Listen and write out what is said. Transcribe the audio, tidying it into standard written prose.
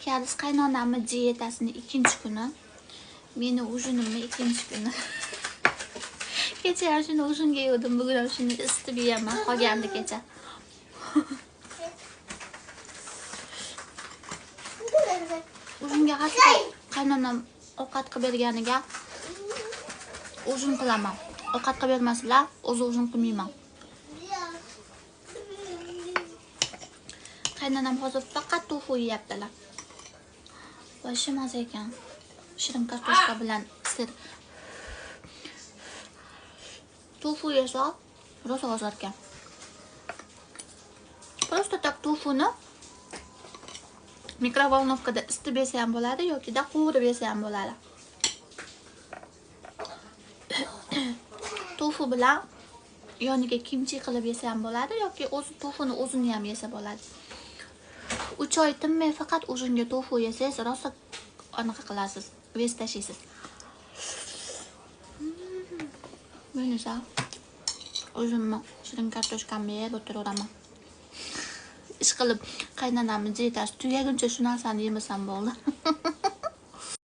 Kariz qaynonamni dietasini 2-kuni. Meni ujunimni 2-kuni. Kecha shuni ujunga yedim, bugun ham shuni isitib yeyaman. Qolgandi kecha. Ujunga qasqa qaynonam ovqat qilib berganiga ujun qilaman. Ovqat qilib bermaslar, o'zi ujun qilmayman. Qaynonam hozir faqat tofu yeyaptilar. Va shimas ekan. Shirin kartoshka bilan sir. Tofu yesa rosa ozar ekan. Просто так tofuni mikrovolnovkada isitib yesa ham bo'ladi yoki da qovurib yesa ham bo'ladi. Tofu bilan yoniga kimchi qilib yesa ham bo'ladi yoki o'zi tofuni o'zini ham yesa bo'ladi. 3 oy tinmay faqat ujunga tofu yesangiz rosa anaqa qilasiz, vez tashiysiz. Men esa o'zimni shirin kartoshkamni yeb o'tiraveraman. Ish qilib qaynonamni dietasi tugaguncha shu narsani yemasam bo'ldi.